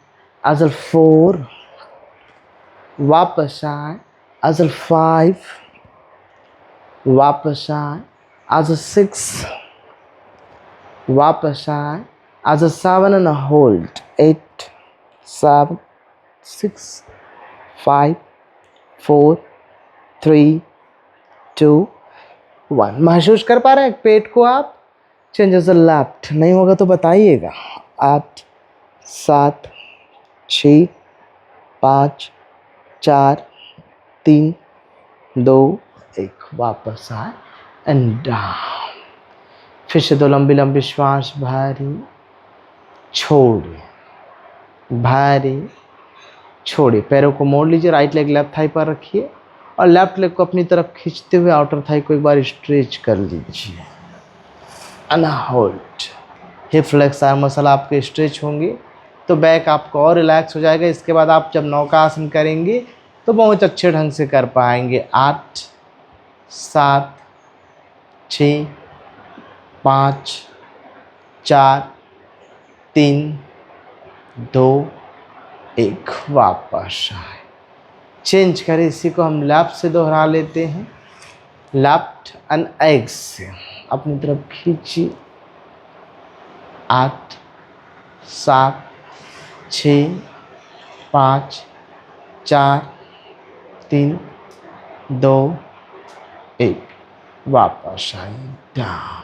एक्सेल 4, वापस आए, एक्सेल 5, वापस आए, एक्सेल 6, वापस आए, एक्सेल 7 एंड होल्ड, 8 7 6 5 4 3 2 1। महसूस कर पा रहे हैं पेट को आप? चेंजेस लेफ्ट नहीं होगा तो बताइएगा। 8 7 6 5 4 3 2 1, वापस आए एंड डाउन। फिर से 2 लंबी लंबी श्वास, भारी छोड़िए, भारी छोड़िए। पैरों को मोड़ लीजिए, राइट लेग लेफ्ट थाई पर रखिए और लेफ्ट लेग को अपनी तरफ खींचते हुए आउटर थाई को एक बार स्ट्रेच कर लीजिए and hold. Hip flexor muscle आपके स्ट्रेच होंगे तो बैक आपका और रिलैक्स हो जाएगा। इसके बाद आप जब नौकासन करेंगे तो बहुत अच्छे ढंग से कर पाएंगे। 8 7 6 5 4 3 2 1, वापस आए। चेंज करें, इसी को हम लेफ्ट से दोहरा लेते हैं। लेफ्ट एंड एक्सेल, अपनी तरफ खींचिए। 8 7 6 5 4 3 2 1, वापस आइए डाउन।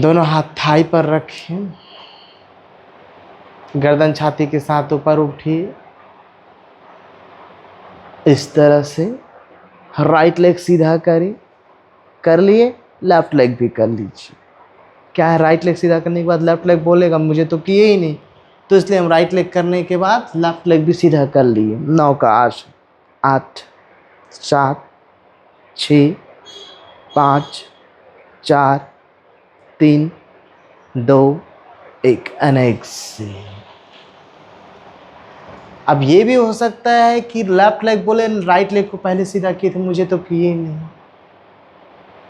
दोनों हाथ थाई पर रखें, गर्दन छाती के साथ ऊपर उठिए इस तरह से। राइट लेग सीधा करें, कर लिए, लेफ्ट लेग भी कर लीजिए। क्या है, राइट लेग सीधा करने के बाद लेफ्ट लेग बोलेगा मुझे तो किए ही नहीं, तो इसलिए हम राइट लेग करने के बाद लेफ्ट लेग भी सीधा कर लिए। 9 का 8 7 6 5 4 3 2 1, एक्सेल। अब ये भी हो सकता है कि लेफ्ट लेग बोले राइट लेग को पहले सीधा किए थे, मुझे तो किए ही नहीं,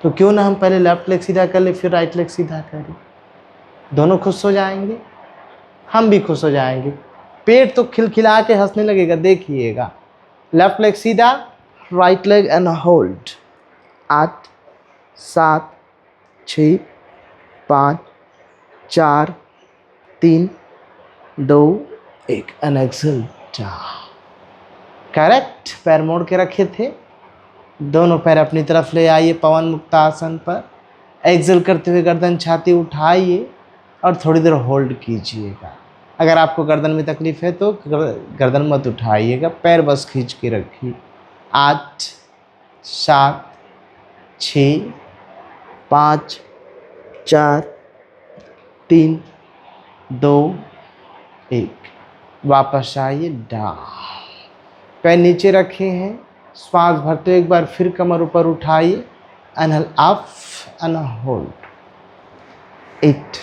तो क्यों ना हम पहले लेफ्ट लेग सीधा कर ले फिर राइट लेग सीधा करें। दोनों खुश हो जाएंगे, हम भी खुश हो जाएंगे, पेट तो खिलखिला के हंसने लगेगा। देखिएगा, लेफ्ट लेग सीधा, right leg and hold. 8 7 6 5 4 3 2 1, exhale down. Correct, पैर मोड़ के रखे थे, दोनों पैर अपनी तरफ ले आइए पवन मुक्तासन पर। एक्सेल करते हुए गर्दन छाती उठाइए और थोड़ी देर होल्ड कीजिएगा। अगर आपको गर्दन में तकलीफ है तो गर्दन मत उठाइएगा, पैर बस खींच के रखिए। 8 7 6 5 4 3 2 1, वापस आइए डाउन। पैर नीचे रखे हैं, श्वास भरते हुए एक बार फिर कमर ऊपर उठाइए, इनहेल अप एंड होल्ड। 8,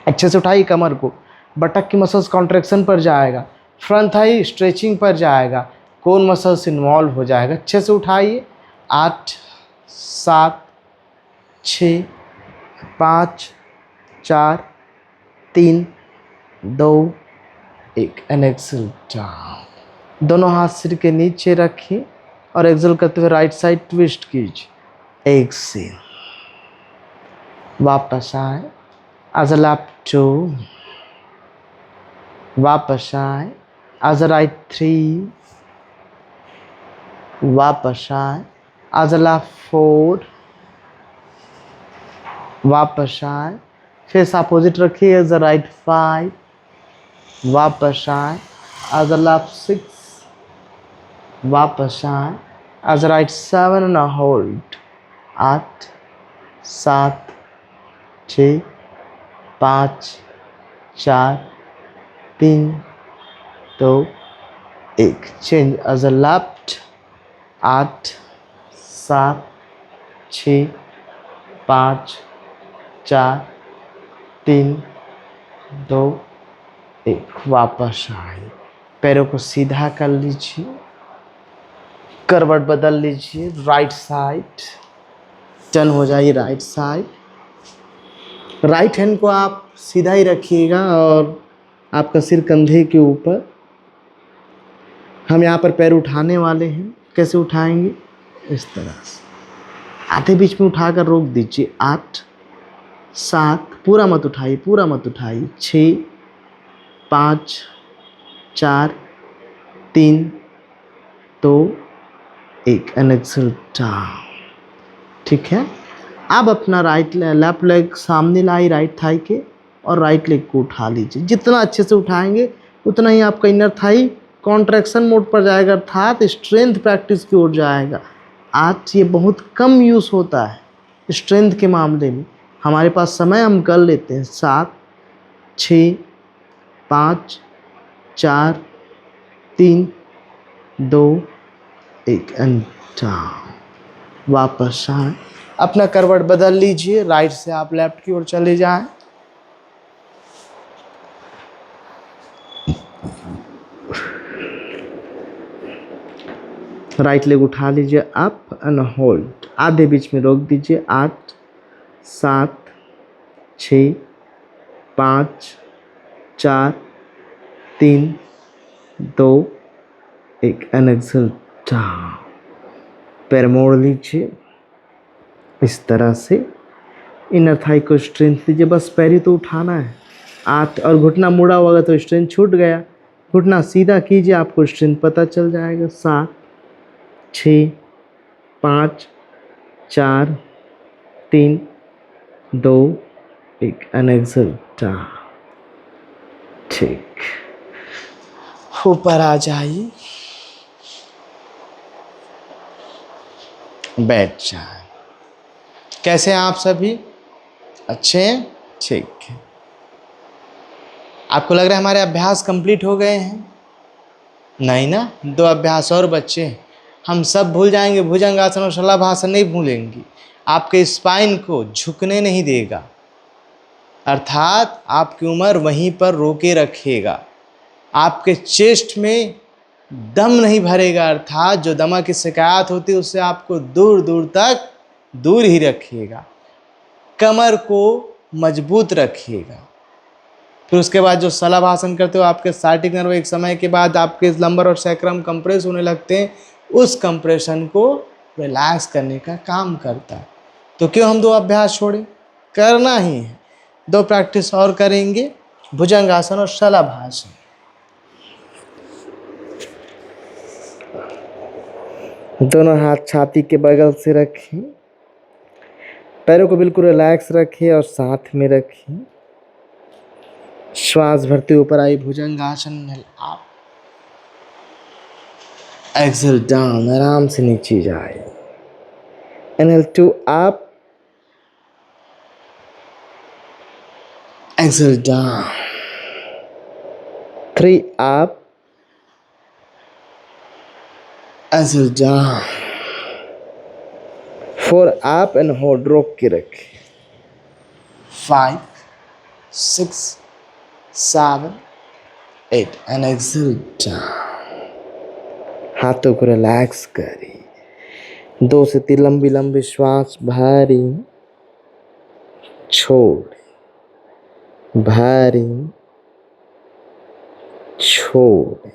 अच्छे से उठाइए कमर को, बटक की मसल्स कॉन्ट्रैक्शन पर जाएगा, फ्रंट थाई स्ट्रेचिंग पर जाएगा, कोन मसल्स इन्वॉल्व हो जाएगा। अच्छे से उठाइए। 8 7 6 5 4 3 2 1, एक्सेल डाउन। दोनों हाथ सिर के नीचे रखिए और एक्सेल करते हुए राइट साइड ट्विस्ट कीजिए। एक्सेल, वापस आए, as a left 2, वापस आए, as a right 3, वापस आए, as a left 4, वापस आए, फेस अपोजिट रखिए, as a right 5, वापस आए, as a left 6, वापस आए, as a right 7 and hold. 8 7 6 5 4 3 2 1, change as a left. 8 7 6 5 4 3 2 1, वापस आइए। पैरों को सीधा कर लीजिए, करवट बदल लीजिए, राइट साइड टर्न हो जाइए, राइट साइड। राइट हैंड को आप सीधा ही रखिएगा और आपका सिर कंधे के ऊपर। हम यहाँ पर पैर उठाने वाले हैं, कैसे उठाएंगे, इस तरह से आधे बीच में उठाकर रोक दीजिए। 8 7, पूरा मत उठाइए, पूरा मत उठाइए। 6 5 4 3 2 1, एक्सेल डाउन। ठीक है, अब अपना लेफ्ट लेग सामने लाई राइट थाई के और राइट लेग को उठा लीजिए। जितना अच्छे से उठाएंगे उतना ही आपका इनर थाई कॉन्ट्रैक्शन मोड पर जाएगा, अर्थात स्ट्रेंथ प्रैक्टिस की ओर जाएगा। आज ये बहुत कम यूज़ होता है स्ट्रेंथ के मामले में। हमारे पास समय, हम कर लेते हैं। 7 6 5 4 3 2 1 एंड डाउन। वापस आए, अपना करवट बदल लीजिए, राइट से आप लेफ्ट की ओर चले जाएं। राइट लेग उठा लीजिए, अप एंड होल्ड, आधे बीच में रोक दीजिए। 8 7 6 5 4 3 2 1 एंड एक्सेल डाउन। पैर मोड़ लीजिए इस तरह से, इनर थाई को स्ट्रेंथ दीजिए, बस पैर ही तो उठाना है। 8 और घुटना मुड़ा होगा तो स्ट्रेंथ छूट गया, घुटना सीधा कीजिए, आपको स्ट्रेंथ पता चल जाएगा। 7 6 5 4 3 2 1 एंड एक्सेल डाउन। ठीक, ऊपर आ जाइए, बैठ जाए। कैसे हैं आप सभी? अच्छे हैं? ठीक है। आपको लग रहा है हमारे अभ्यास कंप्लीट हो गए हैं? नहीं ना, 2 अभ्यास और बच्चे हैं। हम सब भूल जाएंगे, भुजंगासन और शलभासन नहीं भूलेंगे। आपके स्पाइन को झुकने नहीं देगा, अर्थात आपकी उम्र वहीं पर रोके रखेगा। आपके चेस्ट में दम नहीं भरेगा, अर्थात जो दमा की शिकायत होती है उससे आपको दूर दूर तक दूर ही रखिएगा। कमर को मजबूत रखिएगा। फिर उसके बाद जो शलभासन करते हो, आपके साइटिक नर्व एक समय के बाद आपके लंबर और सैक्रम कंप्रेस होने लगते हैं, उस कंप्रेशन को रिलैक्स करने का काम करता है। तो क्यों हम 2 अभ्यास छोड़े? करना ही है। 2 प्रैक्टिस और करेंगे, भुजंगासन और शलभासन। दोनों हाथ छाती के बगल से रखें, पैरों को बिल्कुल रिलैक्स रखें और साथ में रखें। श्वास भरते ऊपर आई, भुजंगासन में आप, एक्सेल डाउन, आराम से नीचे जाए। Inhale 2 up, exhale down, 3 up, exhale down, 4 up and hold, रोक के रखें। 5 6 7 8 एंड एक्सेल डाउन। हाथों को रिलैक्स करिए। 2 से 3 लंबी लंबी श्वास भरी, छोड़, भरी, छोड़,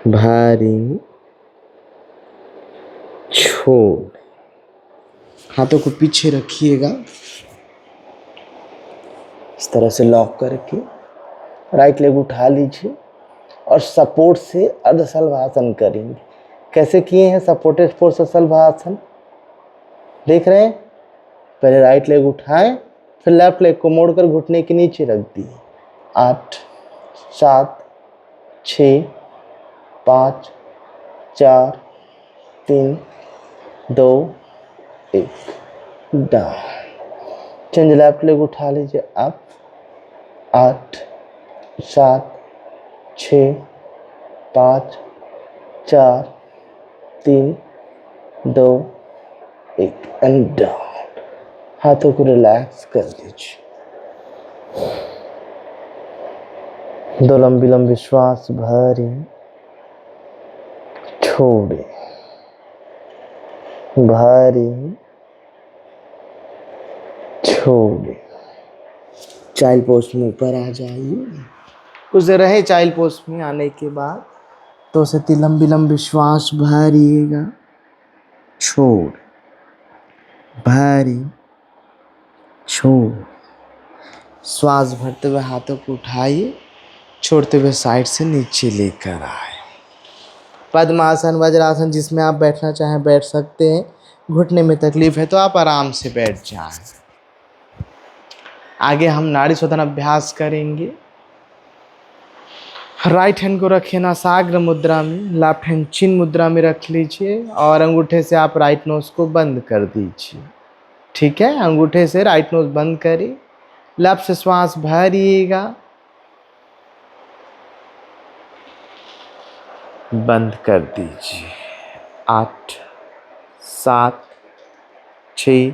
भरी, छोड़। हाथों को पीछे रखिएगा, इस तरह से लॉक करके। राइट लेग उठा लीजिए और सपोर्ट से अर्ध शलभासन करेंगे। कैसे किए हैं सपोर्टेड फोर्स से शलभासन? देख रहे हैं? पहले राइट लेग उठाएं, फिर लेफ्ट लेग को मोड़कर घुटने के नीचे रख दिए। 8 7 6 5 4 3 2 1 डाउन। चेंज, लेफ्ट लेग उठा लीजिए, अप। 8 7 6 5 4 3 2 1 and down. हाथों को रिलैक्स कर दीजिए। 2 लंबी लंबी श्वास भरी, छोड़े, भरी, छोड़े। चाइल्ड पोस्ट में ऊपर आ जाइए। कुछ देर रहे चाइल्ड पोस्ट में आने के बाद 2 से 3 लंबी लंबी श्वास भरिएगा, छोड़, भरी, छोड़। श्वास भरते हुए हाथों को उठाइए, छोड़ते हुए साइड से नीचे लेकर आए। पद्मासन, वज्रासन, जिसमें आप बैठना चाहें बैठ सकते हैं। घुटने में तकलीफ है तो आप आराम से बैठ जाएं। आगे हम नाड़ी शोधन अभ्यास करेंगे। राइट हैंड को रखिए नासाग्र मुद्रा में, लेफ्ट हैंड चिन मुद्रा में रख लीजिए और अंगूठे से आप राइट नोज को बंद कर दीजिए। ठीक है, अंगूठे से राइट नोज बंद करिए, लेफ्ट से श्वास भरिएगा, बंद कर दीजिए। 8 7 6,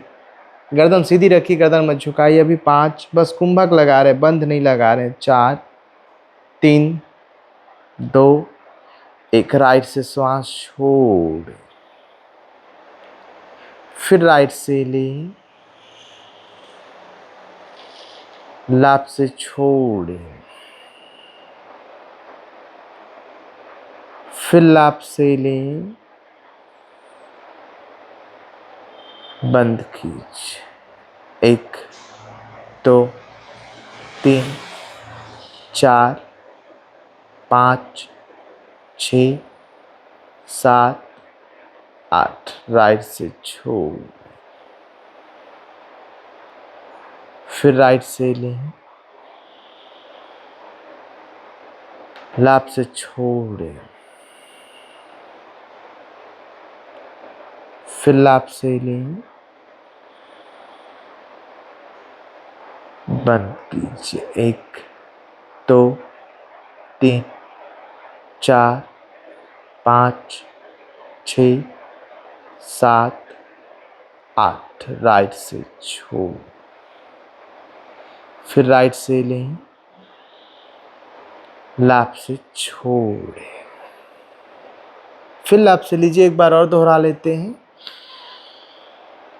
गर्दन सीधी रखिए, गर्दन मत झुकाइए। अभी 5, बस कुंभक लगा रहे, बंद नहीं लगा रहे। 4 3 2 1, राइट से श्वास छोड़, फिर राइट से लें, लेफ्ट से छोड़े, फिर लेफ्ट से लें, बंद कीजिए। 1 2 3 4 5 6 7 8, राइट से छोड़, फिर राइट से लें, लेफ्ट से छोड़े, फिर लेफ्ट से लें, बंद कीजिए। 1 2 3 4 5 6 7 8, राइट से छोड़, फिर राइट से लें, लेफ्ट से छोड़े, फिर लेफ्ट से लीजिए। एक बार और दोहरा लेते हैं,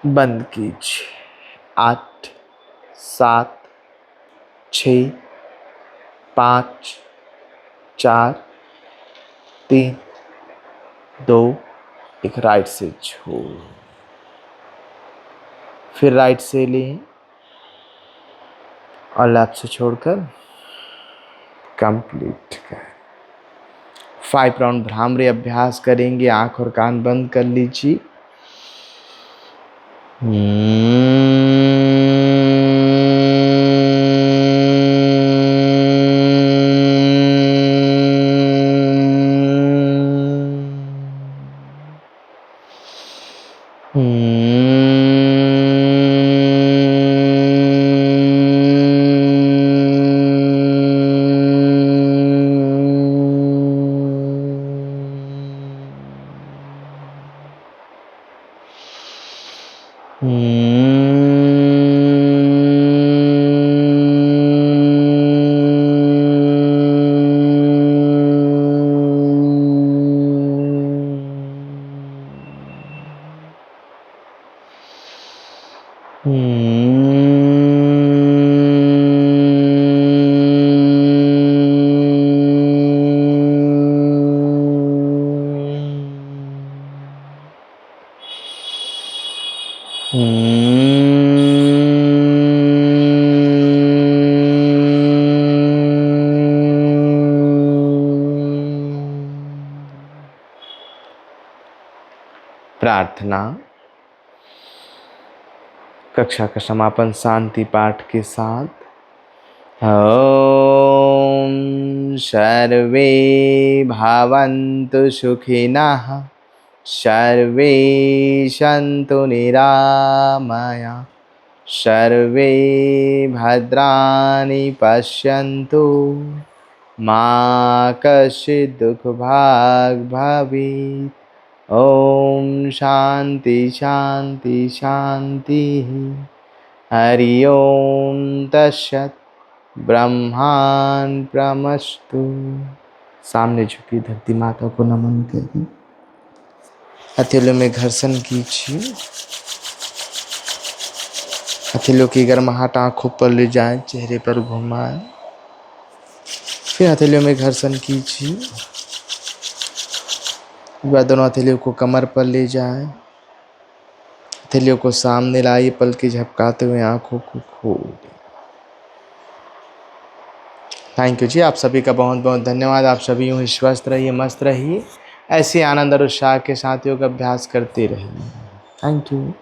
बंद कीजिए। 8 7 6 5 4 3 2 1, राइट से छोड़, फिर राइट से लें और लेफ्ट से छोड़कर कंप्लीट करें। 5 राउंड भ्रामरी अभ्यास करेंगे। आंख और कान बंद कर लीजिए। प्रार्थना। कक्षा का समापन शांति पाठ के साथ। ओम सर्वे भवन्तु सुखिनः, सर्वे सन्तु निरामया, सर्वे भद्राणि पश्यन्तु, मा कश्चित् दुःखभाग् भवेत्। ओम शांति शांति शांति। हरि ओम तत्सत्। ब्रह्मार्पणमस्तु। सामने झुकी धरती माता को नमन करिए। हथेलियों में घर्षण कीजिए। हथेलियों की गर्माहट आंखों पर ले जाएं, चेहरे पर घुमाएं। फिर हथेलियों में घर्षण कीजिए। दोनों हथेलियों को कमर पर ले जाएं। हथेलियों को सामने लाइए, पलकें झपकाते हुए आंखों को खोलें। थैंक यू जी, आप सभी का बहुत बहुत धन्यवाद। आप सभी यूँ ही स्वस्थ रहिए, मस्त रहिए, ऐसे आनंद और उत्साह के साथ योग अभ्यास करते रहिए। Thank you.